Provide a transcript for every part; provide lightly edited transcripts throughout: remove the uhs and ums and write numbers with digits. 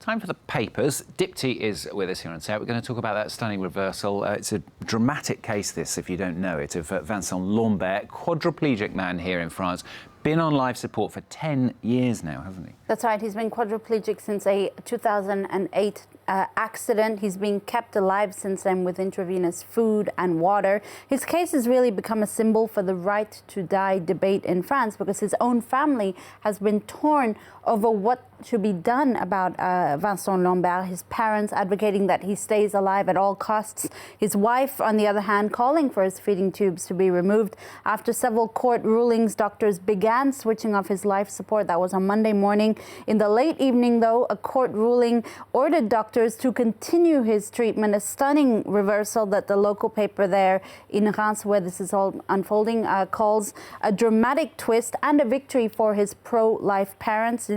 Time for the papers. Dipti is with us here on set. We're going to talk about that stunning reversal. It's a dramatic case, this, if you don't know it, of Vincent Lambert, quadriplegic man here in France. Been on life support for 10 years now, hasn't he? That's right. He's been quadriplegic since a 2008 accident. He's been kept alive since then with intravenous food and water. His case has really become a symbol for the right to die debate in France because his own family has been torn over what should be done about Vincent Lambert, his parents advocating that he stays alive at all costs. His wife, on the other hand, calling for his feeding tubes to be removed. After several court rulings, doctors began switching off his life support. That was on Monday morning. In the late evening, though, a court ruling ordered doctors to continue his treatment, a stunning reversal that the local paper there in Reims, where this is all unfolding, calls a dramatic twist and a victory for his pro-life parents.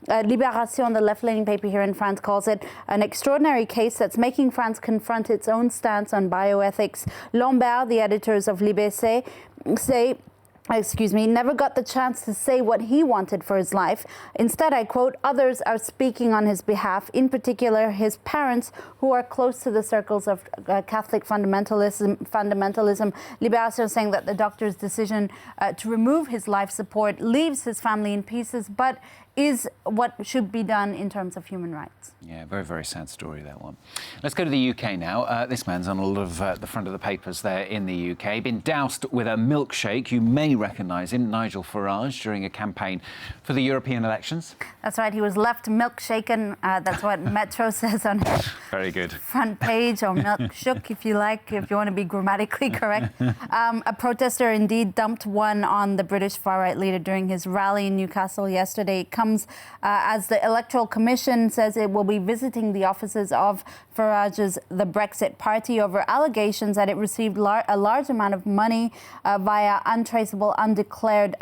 Libération, the left-leaning paper here in France, calls it an extraordinary case that's making France confront its own stance on bioethics. Lambert, the editors of Libé, never got the chance to say what he wanted for his life. Instead, I quote, others are speaking on his behalf, in particular his parents, who are close to the circles of Catholic fundamentalism. Libération saying that the doctor's decision to remove his life support leaves his family in pieces, but is what should be done in terms of human rights. Yeah, very, very sad story, that one. Let's go to the UK now. This man's on a lot of the front of the papers there in the UK. Been doused with a milkshake. You may recognise him, Nigel Farage, during a campaign for the European elections. That's right. He was left milkshaken. That's what Metro says on his very good front page, or milkshook, if you like, if you want to be grammatically correct. A protester indeed dumped one on the British far-right leader during his rally in Newcastle yesterday. It comes as the Electoral Commission says it will be visiting the offices of Farage's the Brexit Party over allegations that it received a large amount of money via untraceable, undeclared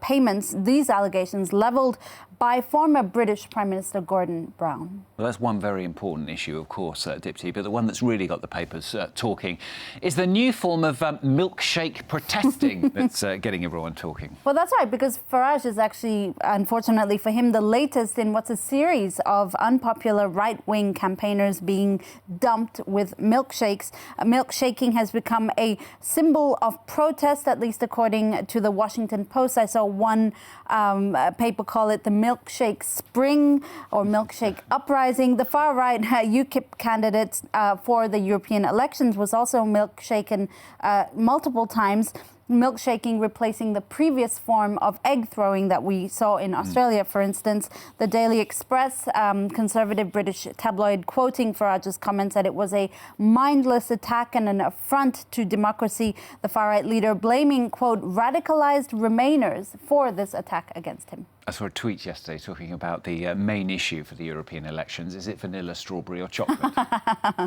payments. These allegations levelled by former British Prime Minister Gordon Brown. Well, that's one very important issue, of course, Dipti, but the one that's really got the papers talking is the new form of milkshake protesting that's getting everyone talking. Well, that's right, because Farage is actually, unfortunately for him, the latest in what's a series of unpopular right-wing campaigners being dumped with milkshakes. Milkshaking has become a symbol of protest, at least according to the Washington Post. I saw one paper call it the milkshake spring or milkshake uprising. The far-right UKIP candidate for the European elections was also milkshaken multiple times. Milkshaking replacing the previous form of egg throwing that we saw in Australia, for instance. The Daily Express, conservative British tabloid, quoting Farage's comments, that it was a mindless attack and an affront to democracy. The far-right leader blaming, quote, radicalized Remainers for this attack against him. I saw a tweet yesterday talking about the main issue for the European elections. Is it vanilla, strawberry or chocolate?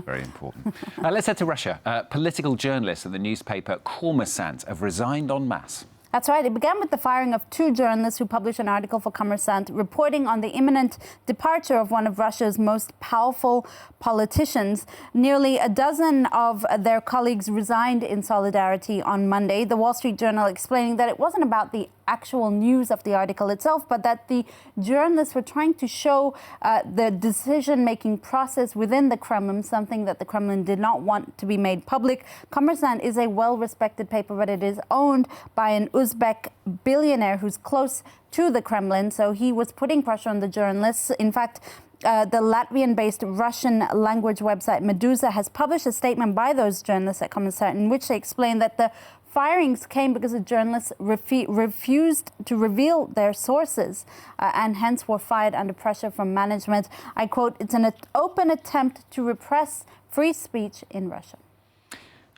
Very important. Let's head to Russia. Political journalists at the newspaper Kommersant have resigned en masse. That's right. It began with the firing of two journalists who published an article for Kommersant reporting on the imminent departure of one of Russia's most powerful politicians. Nearly a dozen of their colleagues resigned in solidarity on Monday. The Wall Street Journal explaining that it wasn't about the actual news of the article itself, but that the journalists were trying to show the decision-making process within the Kremlin, something that the Kremlin did not want to be made public. Kommersant is a well-respected paper, but it is owned by an Uzbek billionaire who's close to the Kremlin, so he was putting pressure on the journalists. In fact, the Latvian-based Russian language website Medusa has published a statement by those journalists at Kommersant in which they explain that the firings came because the journalists refused to reveal their sources and hence were fired under pressure from management. I quote, "It's an open attempt to repress free speech in Russia."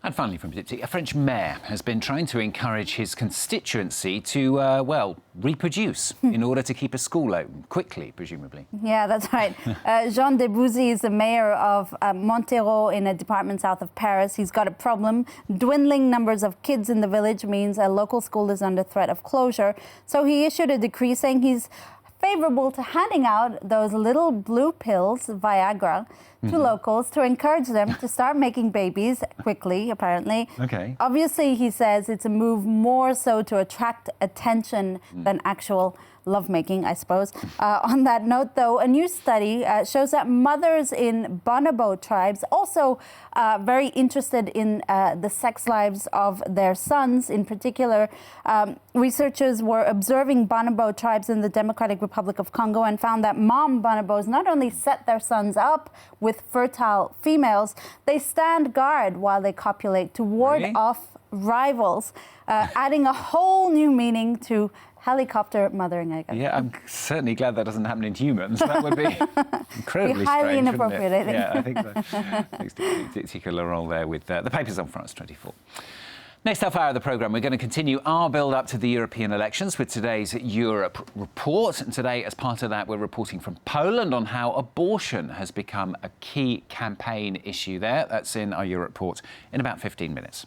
And finally from Dipti, a French mayor has been trying to encourage his constituency to, reproduce in order to keep a school open, quickly, presumably. Yeah, that's right. Jean Debouzy is the mayor of Montero in a department south of Paris. He's got a problem. Dwindling numbers of kids in the village means a local school is under threat of closure. So he issued a decree saying he's favourable to handing out those little blue pills, Viagra, to locals to encourage them to start making babies quickly, apparently. Okay. Obviously, he says it's a move more so to attract attention than actual lovemaking, I suppose. On that note, though, a new study shows that mothers in bonobo tribes also very interested in the sex lives of their sons. In particular, researchers were observing bonobo tribes in the Democratic Republic of Congo and found that mom bonobos not only set their sons up with fertile females, they stand guard while they copulate to ward off rivals, adding a whole new meaning to helicopter mothering, I guess. Yeah, I'm certainly glad that doesn't happen in humans. That would be incredibly highly strange, inappropriate, I think. Yeah, I think so. Thanks to particular role there with the papers on France 24. Next half hour of the programme, we're going to continue our build-up to the European elections with today's Europe Report. And today, as part of that, we're reporting from Poland on how abortion has become a key campaign issue there. That's in our Europe Report in about 15 minutes.